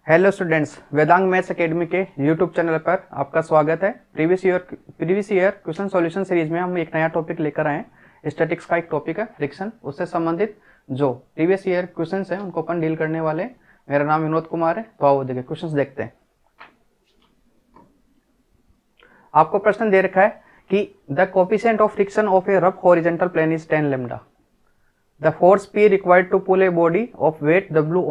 Hello students, Vedang maths academy के YouTube channel पर आपका स्वागत है। Previous year question solution series में हम एक नया टॉपिक लेकर आए हैं। स्टैटिक्स का एक टॉपिक है फ्रिक्शन, उससे संबंधित जो प्रीवियस ईयर क्वेश्चंस हैं उनको अपन डील करने वाले हैं। मेरा नाम विनोद कुमार है। तो आओ देखिए क्वेश्चंस देखते हैं। आपको प्रश्न दे रखा है कि the coefficient of friction of a rough horizontal plane is 10 lambda. The force P required to pull a body of weight W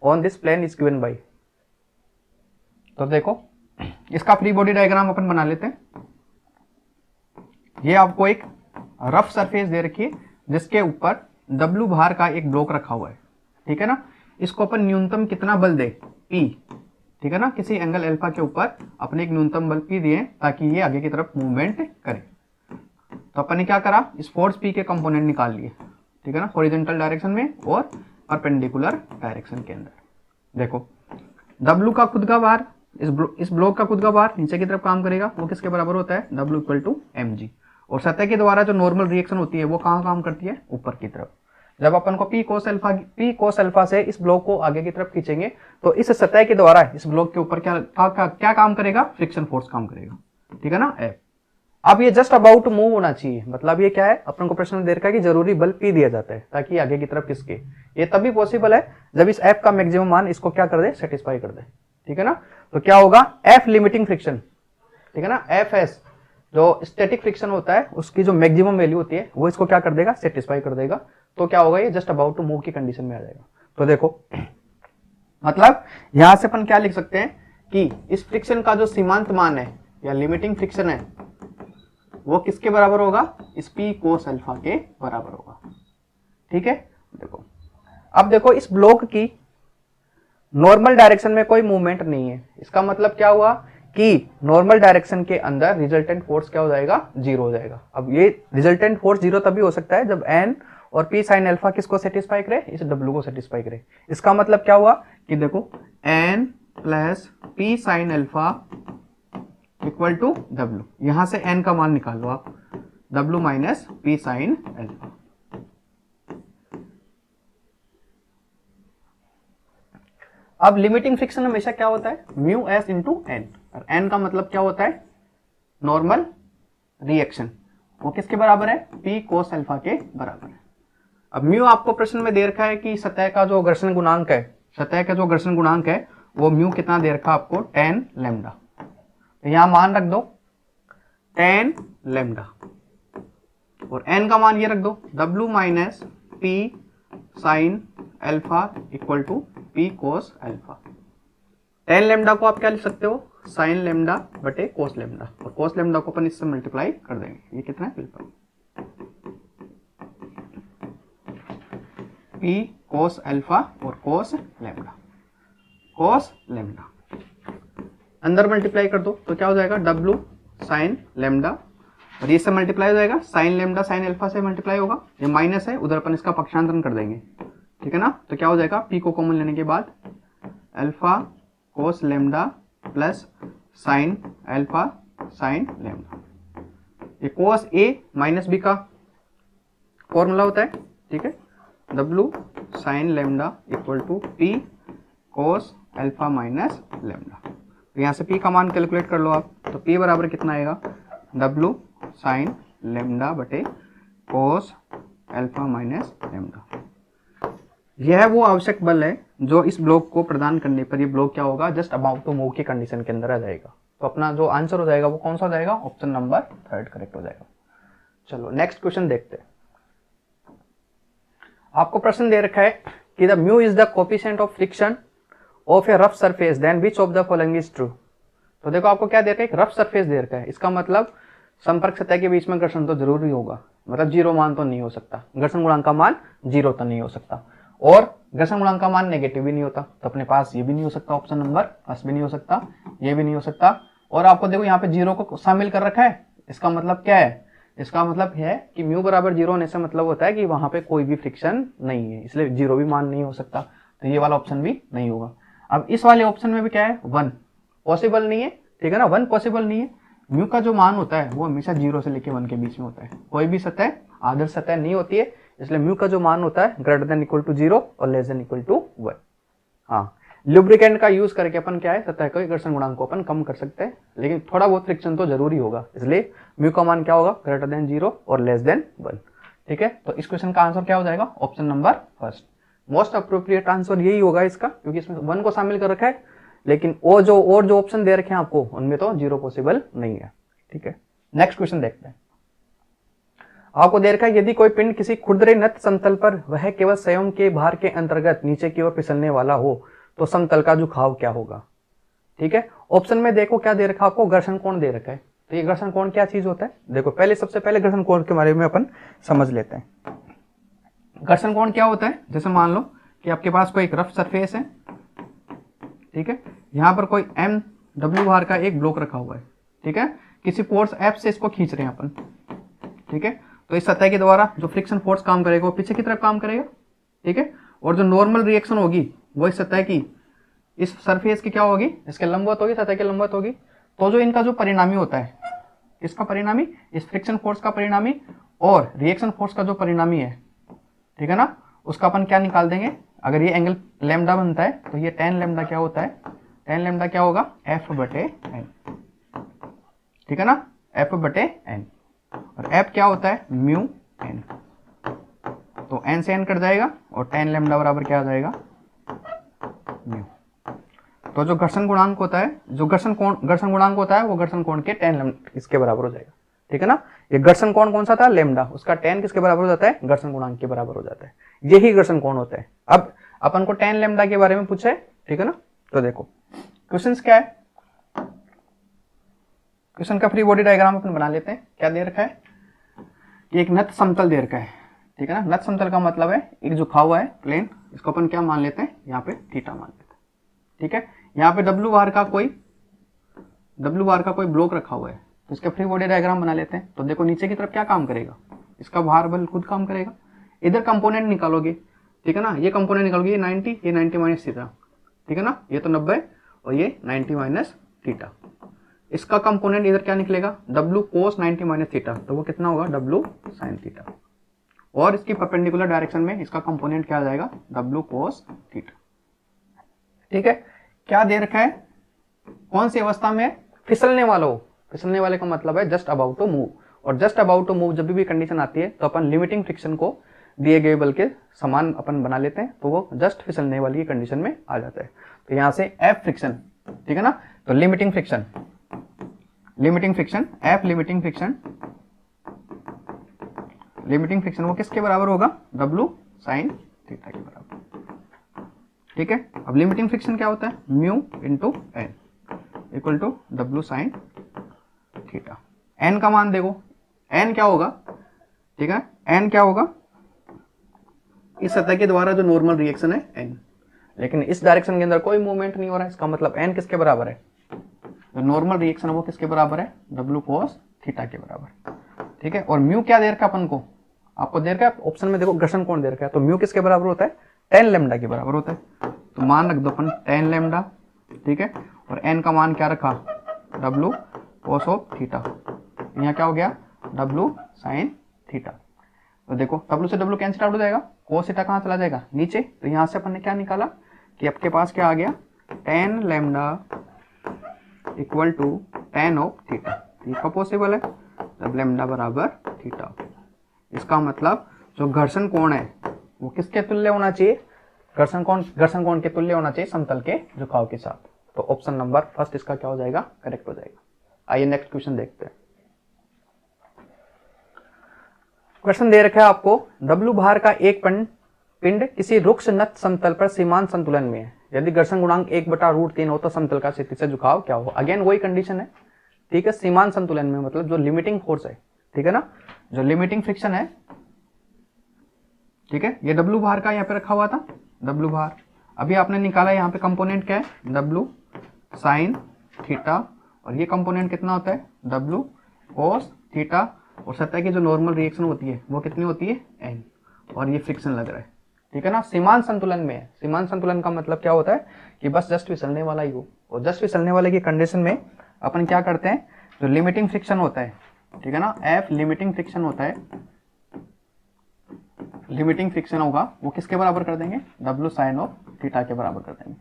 on this plane is given by। तो देखो इसका फ्री बॉडी डायग्राम अपन बना लेते हैं। ये आपको एक rough surface दे रखी है जिसके ऊपर W भार का एक ब्लॉक रखा हुआ है, ठीक है ना। इसको अपन न्यूनतम कितना बल दे, P, ठीक है ना। किसी एंगल अल्फा के ऊपर अपने एक न्यूनतम बल P दिए ताकि ये आगे की तरफ मूवमेंट करे। तो अपन ने क्या करा, इस फोर्स P के कंपोनेंट निकाल लिए, ठीक है ना, हॉरिजॉन्टल डायरेक्शन में और परपेंडिकुलर डायरेक्शन के अंदर। देखो W का खुद का भार, इस ब्लॉक का खुद का भार नीचे की तरफ काम करेगा, वो किसके बराबर होता है, W इक्वल टू mg। और सतह के द्वारा जो नॉर्मल रिएक्शन होती है वो कहाँ काम करती है, ऊपर की तरफ। जब अपन को P cos अल्फा से इस ब्लॉक को आगे की तरफ खींचेंगे तो इस सतह के द्वारा इस ब्लॉक के ऊपर क्या काम करेगा, फ्रिक्शन फोर्स काम करेगा, ठीक है ना, F। अब ये जस्ट अबाउट मूव होना चाहिए, मतलब ये क्या है, अपन को प्रश्न दे रखा है कि जरूरी बल P दिया जाता है ताकि आगे की तरफ खिसके। ये तभी पॉसिबल है जब इस F का मैक्सिमम मान इसको क्या कर दे, सेटिस्फाई कर दे, ठीक है ना। तो क्या होगा, F लिमिटिंग फ्रिक्शन, ठीक है ना, Fs जो स्टैटिक फ्रिक्शन होता है उसकी जो मैक्सिमम वैल्यू होती है वो इसको क्या कर देगा, सेटिस्फाई कर देगा। तो क्या होगा, ये जस्ट अबाउट टू मूव की कंडीशन में आ जाएगा। तो देखो मतलब यहां से अपन क्या लिख सकते हैं कि इस फ्रिक्शन का जो सीमांत मान है या लिमिटिंग फ्रिक्शन है वो किसके बराबर होगा, इस P cos अल्फा के बराबर होगा, ठीक है। देखो अब देखो इस ब्लॉक की नॉर्मल डायरेक्शन में कोई मूवमेंट नहीं है। इसका मतलब क्या हुआ कि नॉर्मल डायरेक्शन के अंदर रिजल्टेंट फोर्स क्या हो जाएगा, जीरो हो जाएगा। अब ये रिजल्टेंट फोर्स जीरो तभी हो सकता है जब N और P sin अल्फा किसको सेटिस्फाई करे, इस W को सेटिस्फाई करे। इसका मतलब क्या हुआ कि देखो N plus P sin alpha equal to W, यहां से N का मान निकाल लो आप, W minus P sin alpha. अब लिमिटिंग फ्रिक्शन हमेशा क्या होता है, म्यू एस इंटू एन, और एन का मतलब क्या होता है, नॉर्मल रिएक्शन। वो किसके बराबर है, P cos अल्फा के बराबर है। अब म्यू आपको प्रश्न में दे रखा है कि सतह का जो घर्षण गुणांक है, सतह का जो घर्षण गुणांक है वो म्यू कितना दे रखा है आपको, 10 लैम्डा। तो यहां मान रख दो 10 लैम्डा और एन का मान ये रख दो, W minus P sin alpha equal to P cos alpha. 10 lambda को आप क्या लिख सकते हो, साइन लैम्डा बटे कोस लैम्डा, और कोस लैम्डा को अपन इससे मल्टीप्लाई कर देंगे। ये कितना है, बिल्कुल P cos अल्फा और कोस लैम्डा, कोस लैम्डा अंदर मल्टीप्लाई कर दो तो क्या हो जाएगा, W साइन लैम्डा, और ये से मल्टीप्लाई हो जाएगा, साइन लैम्डा साइन अल्फा से मल्टीप्लाई होगा, ये माइनस है उधर अपन इसका पक्षांतरण कर देंगे, ठीक है ना। तो क्या हो जाएगा, P को कॉमन लेने के बाद alpha cos lambda plus sine alpha sine lambda. ये कोस A माइनस B का फॉर्मूला होता है, ठीक है। W sine lambda equal to P cos alpha minus lambda. तो यहाँ से P का मान कैलकुलेट कर लो आप, तो P बराबर कितना आएगा, W साइन लैम्डा बटे कोस अल्फा माइनस लैम्डा। यह वो आवश्यक बल है जो इस ब्लॉक को प्रदान करने पर ये ब्लॉक क्या होगा, जस्ट अबाउट टू मूव की कंडीशन के अंदर आ जाएगा। तो अपना जो आंसर हो जाएगा वो कौन सा हो जाएगा, ऑप्शन नंबर 3 करेक्ट हो जाएगा। चलो नेक्स्ट क्वेश्चन देखते हैं। आपको प्रश्न दे रखा है कि the mu is the coefficient of friction of a rough surface then which of the following is true. तो देखो आपको क्या दे रखा है, एक रफ सरफेस दे रखा है, इसका मतलब संपर्क सतह के बीच में घर्षण तो जरूरी होगा, मतलब जीरो मान तो नहीं हो सकता, घर्षण गुणांक का मान जीरो तो नहीं हो सकता, और घर्षण गुणांक का मान नेगेटिव भी नहीं होता। तो अपने पास ये भी नहीं हो सकता, ऑप्शन नंबर फर्स्ट भी नहीं हो सकता, ये भी नहीं हो सकता। और आपको देखो यहाँ पे जीरो को शामिल कर रखा है, इसका मतलब क्या है, इसका मतलब है कि म्यू बराबर जीरो होने से मतलब होता है कि वहां पे कोई भी फ्रिक्शन नहीं है, इसलिए जीरो भी मान नहीं हो सकता। तो ये वाला ऑप्शन भी नहीं होगा। अब इस वाले ऑप्शन में भी क्या है, 1 पॉसिबल नहीं है, ठीक है ना, 1 पॉसिबल नहीं है। म्यू का जो मान होता है वो हमेशा 0 से लेके 1 के बीच में होता है। कोई भी सतह आदर्श सतह नहीं होती है, इसलिए म्यू का जो मान होता है ग्रेटर देन इक्वल टू 0 और लेस देन इक्वल टू 1। हाँ, लुब्रिकेंट का यूज करके अपन क्या है, सतह के घर्षण गुणांक को अपन कम कर सकते हैं, लेकिन थोड़ा बहुत फ्रिक्शन तो जरूरी होगा, इसलिए म्यू का मान क्या होगा, ग्रेटर देन 0 और लेस देन 1। ठीक है, तो इस क्वेश्चन का आंसर क्या हो जाएगा, option number first. Most appropriate answer यही होगा इसका, क्योंकि इसमें 1 को शामिल कर रखा है, लेकिन वो जो ऑप्शन दे रखे हैं आपको उनमें तो 0 पॉसिबल नहीं है। ठीक है, नेक्स्ट क्वेश्चन देखते हैं। आपको दे रखा है, यदि कोई पिंड किसी खुरदरे समतल पर वह केवल स्वयं के भार के अंतर्गत नीचे की ओर फिसलने वाला हो तो समतल का झुकाव क्या होगा। ठीक है, ऑप्शन में देखो क्या दे रखा है आपको, घर्षण कोण दे रखा है। तो ये घर्षण कोण क्या चीज होता है, देखो पहले सबसे पहले घर्षण कोण के बारे में अपन समझ लेते हैं। घर्षण कोण क्या होता है, जैसे मान लो कि आपके पास कोई एक रफ सरफेस है, ठीक है, यहां पर कोई MW भार का एक ब्लॉक रखा हुआ है, ठीक है, किसी फोर्स F से इसको खींच रहे हैं अपन, ठीक है, तो इस सतह के द्वारा जो फ्रिक्शन फोर्स काम करेगा वो पीछे की तरफ काम करेगा, ठीक है, और जो नॉर्मल रिएक्शन होगी वो इस सतह की, इस सरफेस की क्या होगी, इसके लंबवत होगी, सतह के लंबवत होगी। तो जो इनका जो परिणामी होता है, इसका परिणामी, इस फ्रिक्शन फोर्स का परिणामी और रिएक्शन फोर्स का जो परिणामी है, ठीक है ना, उसका अपन क्या निकाल देंगे। अगर ये एंगल लैम्डा बनता है तो ये tan लैम्डा क्या होता है, tan लैम्डा क्या होगा, F/n, ठीक है ना, F/n, और F क्या होता है, म्यू n, तो n से n कट जाएगा और tan लैम्डा बराबर क्या आ जाएगा, म्यू। तो जो घर्षण गुणांक होता है, जो घर्षण गुणांक होता है वो घर्षण कोण के tan लैम्डा इसके बराबर हो जाएगा, ठीक है ना। ये घर्षण कोण कौन सा था, लैम्डा, उसका tan किसके बराबर हो जाता है, घर्षण गुणांक के बराबर हो जाता है, यही घर्षण कोण होता है। अब अपन को tan लैम्डा के बारे में पूछा है, ठीक है ना, तो देखो क्वेश्चंस क्या है, क्वेश्चन का फ्री बॉडी डायग्राम अपन बना लेते हैं। क्या दे रखा है कि एक नत समतल दे रखा है, ठीक है ना, नत समतल का मतलब है एक झुका हुआ है प्लेन, इसको अपन क्या मान लेते हैं, यहाँ पे थीटा मान लेते हैं, ठीक है। यहाँ पे W बार का कोई ब्लॉक रखा हुआ है, तो इसका फ्री बॉडी डायग्राम बना लेते हैं। तो देखो नीचे की तरफ क्या काम करेगा, इसका भार बल खुद काम करेगा। इधर कंपोनेंट निकालोगे, ठीक है ना, ये कंपोनेंट निकालोगे, ये 90 माइनस थीटा, ठीक है ना, ये तो 90 और ये 90 माइनस थीटा। इसका कंपोनेंट इधर क्या निकलेगा, W cos 90 माइनस थीटा, तो वो कितना होगा, W sin थीटा। और इसकी परपेंडिकुलर डायरेक्शन में इसका कंपोनेंट क्या आ जाएगा, W cos थीटा, ठीक है। क्या दे रखा है, कौन सी अवस्था में फिसलने वाला हो, फिसलने वाले का मतलब है जस्ट अबाउट टू मूव, और जस्ट अबाउट टू मूव जब भी कंडीशन आती है तो अपन लिमिटिंग फ्रिक्शन को दिए गए बल के समान अपन बना लेते हैं, तो वो जस्ट फिसलने वाली कंडीशन में आ जाता है। तो यहां से F फ्रिक्शन, ठीक है ना, तो limiting friction F limiting friction वो किसके बराबर होगा, W sin थीटा के बराबर, ठीक है। अब लिमिटिंग फ्रिक्शन क्या होता है, mu into n equal to W sin theta. n का मान देखो, n क्या होगा, ठीक है, n क्या होगा, इस सतह के द्वारा जो नॉर्मल रिएक्शन है n, लेकिन इस डायरेक्शन के अंदर कोई मूवमेंट नहीं हो रहा है, इसका मतलब n किसके बराबर है, जो नॉर्मल रिएक्शन है वो किसके बराबर है, W cos थीटा के बराबर, ठीक है। और म्यू क्या दे रखा अपन को, आपको दे रखा है ऑप्शन में, देखो घर्षण कोण दे रखा है, तो म्यू किसके बराबर होता है, tan लैम्डा के बराबर होता है, तो मान रख दो अपन tan लैम्डा, ठीक है, और n का मान क्या रखा, W cos ऑफ थीटा, यहाँ क्या हो गया, W sin थीटा। तो देखो W से W कैंसिल आउट हो जाएगा, cos थीटा कहाँ चला जाएगा, नीचे, तो यहाँ से अपन ने क्या निकाला कि आपके पास क्या आ गया, tan lambda equal to tan of theta. ये कब पॉसिबल है, जब लैम्डा बराबर थीटा। इसका मतलब जो घर्षण कोण है वो किसके तुल्य होना चाहिए, घर्षण कोण के तुल्य होना चाहिए समतल के झुकाव के साथ। तो ऑप्शन नंबर फर्स्ट इसका क्या हो जाएगा, करेक्ट हो जाएगा। आइए नेक्स्ट क्वेश्चन देखते हैं। क्वेश्चन दे रखा है आपको, W भार का एक पिंड किसी रुक्ष नत समतल पर सीमांत संतुलन में है, यदि घर्षण गुणांक 1/√3 हो तो समतल का क्षैतिज से झुकाव क्या हो। अगेन वही कंडीशन है, ठीक है, सीमांत संतुलन में मतलब जो लिमिटिंग फोर्स है, ठीक है ना, जो लिमिटिंग फ्रिक्शन है, ठीक है, ये W भार का यहाँ पे रखा हुआ था, W भार अभी आपने निकाला, यहाँ पे कंपोनेंट क्या है, W sin थीटा, और ये कंपोनेंट कितना होता है, W cos थीटा, और सतह की जो नॉर्मल रिएक्शन होती है वो कितनी होती है, n, और ये फ्रिक्शन लग रहा है, ठीक है ना, सीमांत संतुलन में है। सीमांत संतुलन का मतलब क्या होता है कि बस जस्ट फिसलने वाला ही हो, और जस्ट फिसलने वाले की कंडीशन में अपन क्या करते हैं, जो लिमिटिंग फ्रिक्शन होता है, ठीक है ना, F लिमिटिंग फ्रिक्शन होता है, लिमिटिंग फ्रिक्शन होगा वो किसके बराबर कर देंगे, W sin ऑफ थीटा के बराबर कर देंगे,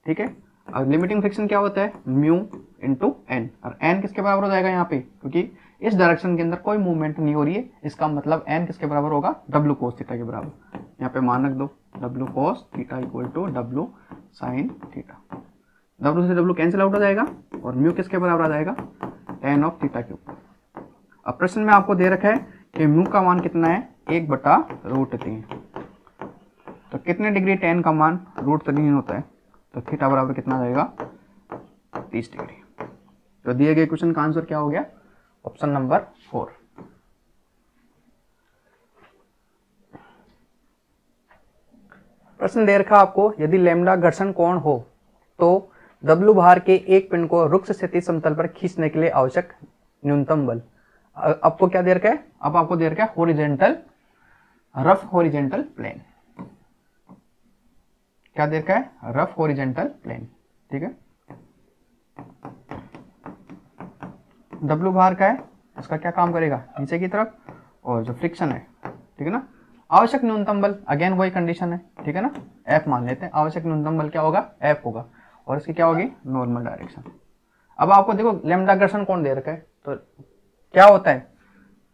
ठीक है। अब लिमिटिंग फ्रिक्शन क्या होता है, म्यू इंटू एन, और एन किसके बराबर हो जाएगा यहाँ पे, क्योंकि इस डायरेक्शन के अंदर कोई मूवमेंट नहीं हो रही है, इसका मतलब एन किसके बराबर होगा, डब्लू कोस थीटा के बराबर। यहाँ पे मान रख दो W cos theta equal to W sine theta, W से डब्लू कैंसिल आउट हो जाएगा और म्यू किसके बराबर आ जाएगा, टेन ऑफ थीटा के ऊपर। अब प्रश्न में आपको दे रखा है कि म्यू का मान कितना है, 1/√3, तो कितने डिग्री टेन का मान √3 होता है, तो थीटा बराबर कितना आ जाएगा, 30 डिग्री। तो दिए गए क्वेश्चन का आंसर क्या हो गया, ऑप्शन नंबर 4। प्रश्न दे रखा आपको, यदि लैम्डा घर्षण कोण हो तो W भार के एक पिंड को रुक्ष क्षैतिज समतल पर खींचने के लिए आवश्यक न्यूनतम बल। आपको क्या दे रखा है, अब आपको दे रखा है हॉरिजॉन्टल, रफ हॉरिजॉन्टल प्लेन, क्या दे रखा है, रफ हॉरिजॉन्टल प्लेन, ठीक है। W भार का है, इसका क्या काम करेगा, नीचे की तरफ, और जो फ्रिक्शन है, ठीक है ना, आवश्यक न्यूनतम बल, अगेन वही कंडीशन है, ठीक है ना, F मान लेते हैं, आवश्यक न्यूनतम बल क्या होगा, F होगा, और इसकी क्या होगी, नॉर्मल डायरेक्शन। अब आपको देखो लैम्डा घर्षण कोण दे रखा है, तो क्या होता है,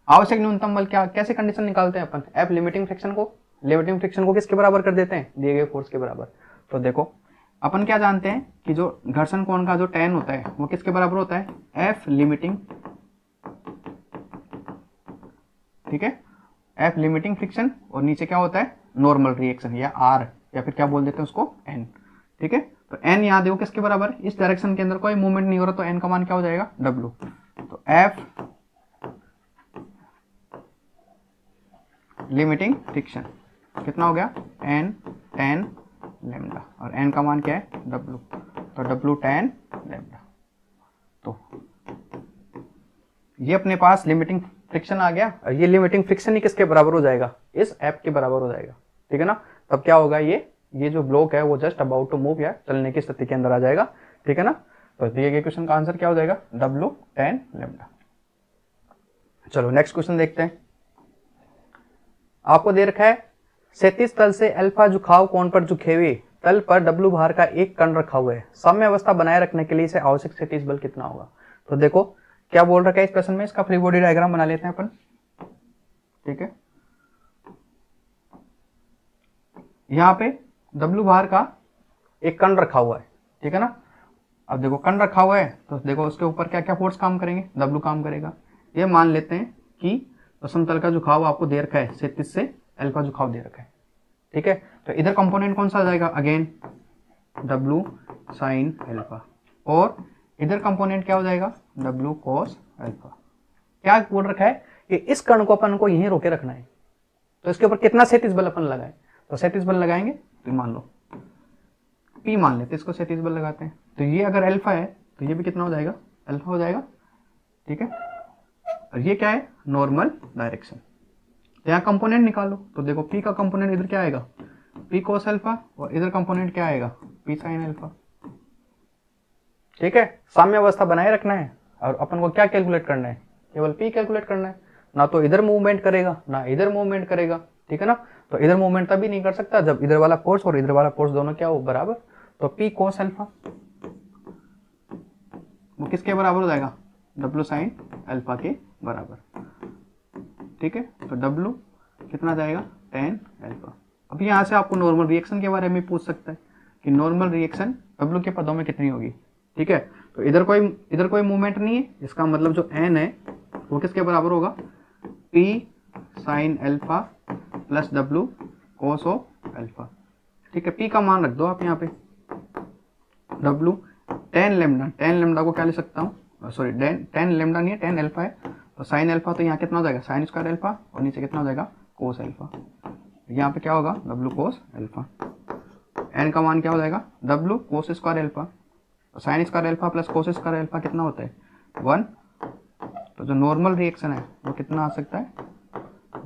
आवश्यक न्यूनतम बल क्या, कैसे कंडीशन निकालते हैं अपन, F लिमिटिंग फ्रिक्शन को किसके बराबर कर देते हैं, दिए गए फोर्स के बराबर। तो देखो अपन क्या जानते हैं कि जो घर्षण कोण का जो tan होता है वो किसके बराबर होता है, F लिमिटिंग, ठीक है, F लिमिटिंग फ्रिक्शन, और नीचे क्या होता है, नॉर्मल रिएक्शन, या R, या फिर क्या बोल देते हैं उसको, N, ठीक है। तो N याद है किसके बराबर, इस डायरेक्शन के अंदर कोई मूवमेंट नहीं हो रहा, तो N का मान क्या हो जाएगा, W। तो F लिमिटिंग फ्रिक्शन कितना हो गया, N tan लैम्डा, और N का मान क्या है, W, तो W tan लैम्डा। तो ये अपने पास लिमिटिंग फ्रिक्शन आ गया, और ये लिमिटिंग फ्रिक्शन ही किसके बराबर हो जाएगा, इस F के बराबर हो जाएगा, ठीक है ना। तब क्या होगा, ये जो ब्लॉक है वो जस्ट अबाउट टू मूव या चलने की स्थिति के अंदर आ जाएगा, ठीक है ना। तो दिए गए क्वेश्चन का आंसर क्या हो जाएगा, W tan लैम्डा। चलो नेक्स्ट क्वेश्चन देखते हैं। आपको दे रखा है, क्षैतिज तल से अल्फा झुकाव कोण पर झुके हुए तल पर W भार का एक कण रखा हुआ है, साम्य अवस्था बनाए रखने के लिए इसे आवश्यक क्षैतिज बल कितना होगा। तो देखो क्या बोल रखा है इस प्रश्न में, इसका फ्री बॉडी डायग्राम बना लेते हैं अपन, ठीक है। यहाँ पे W भार का एक कण रखा हुआ है, ठीक है ना। अब देखो कण रखा हुआ है, तो देखो उसके ऊपर क्या क्या फोर्स काम करेंगे, W काम करेगा। ये मान लेते हैं कि समतल का झुकाव आपको दे रखा है, क्षैतिज से अल्फा झुकाव दे रखा है, ठीक है। तो इधर कंपोनेंट कौन सा आ जाएगा, अगेन W साइन अल्फा, और इधर कंपोनेंट क्या हो जाएगा, W cos अल्फा। क्या बोल रखा है कि इस कण को अपन को यहीं रोके रखना है, तो इसके ऊपर कितना क्षैतिज बल अपन लगाए, तो क्षैतिज बल लगाएंगे, तो मान लो P मान लेते, इसको क्षैतिज बल लगाते हैं, तो ये अगर अल्फा है तो ये भी कितना हो जाएगा, अल्फा हो जाएगा, ठीक है। और ये क्या है, नॉर्मल डायरेक्शन। तो यहाँ कंपोनेंट निकालो, तो देखो P का कंपोनेंट इधर क्या आएगा, P cos अल्फा, और इधर कंपोनेंट क्या आएगा, P sin अल्फा, ठीक है। साम्य अवस्था बनाए रखना है, और अपन को क्या कैलकुलेट करना है, केवल P कैलकुलेट करना है, ना तो इधर मूवमेंट करेगा ना इधर मूवमेंट करेगा, ठीक है ना। तो इधर मूवमेंट तभी नहीं कर सकता जब इधर वाला फोर्स और इधर वाला फोर्स दोनों क्या हो, बराबर। तो P cos अल्फा वो किसके बराबर हो जाएगा, W sin अल्फा के बराबर, ठीक है। तो W कितना जाएगा, tan अल्फा। अब यहाँ से आपको नॉर्मल रिएक्शन के बारे में पूछ सकता है कि नॉर्मल रिएक्शन W के पदों में कितनी होगी, ठीक है। तो इधर कोई मूवमेंट नहीं है, इसका मतलब जो N है वो किसके बराबर होगा, P sin alpha plus W cos of alpha, ठीक है। P का मान रख दो आप यहाँ पे, W tan लैम्डा को क्या ले सकता हूँ, सॉरी tan लैम्डा नहीं है, tan अल्फा है, तो साइन अल्फा, तो यहाँ कितना हो जाएगा, साइन स्क्वायर अल्फा, और नीचे कितना हो जाएगा, कोस अल्फा। यहाँ पे क्या होगा, W कोस अल्फा। N का मान क्या हो जाएगा, W cos square alpha, sine square alpha plus cos square alpha कितना होता है, 1। तो जो नॉर्मल रिएक्शन है वो कितना आ सकता है,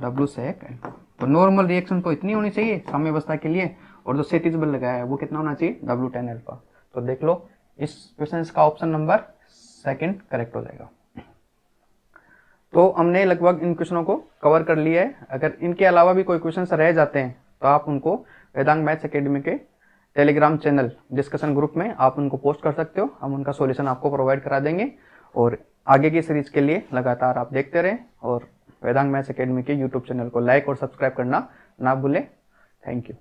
W सेक अल्फा। तो नॉर्मल रिएक्शन तो इतनी होनी चाहिए साम्य अवस्था के लिए, और जो क्षैतिज बल लगाया है वो कितना होना चाहिए, W tan अल्फा। तो देख लो इस क्वेश्चन का ऑप्शन नंबर 2 करेक्ट हो जाएगा। तो हमने लगभग इन क्वेश्चनों को कवर कर लिया है। अगर इनके अलावा भी कोई क्वेश्चन रह जाते हैं तो आप उनको वेदांग मैथ्स एकेडमी के टेलीग्राम चैनल डिस्कशन ग्रुप में आप उनको पोस्ट कर सकते हो, हम उनका सॉल्यूशन आपको प्रोवाइड करा देंगे। और आगे की सीरीज के लिए लगातार आप देखते रहें और वेदांग मैथ्स एकेडमी के यूट्यूब चैनल को लाइक और सब्सक्राइब करना ना भूलें। Thank you.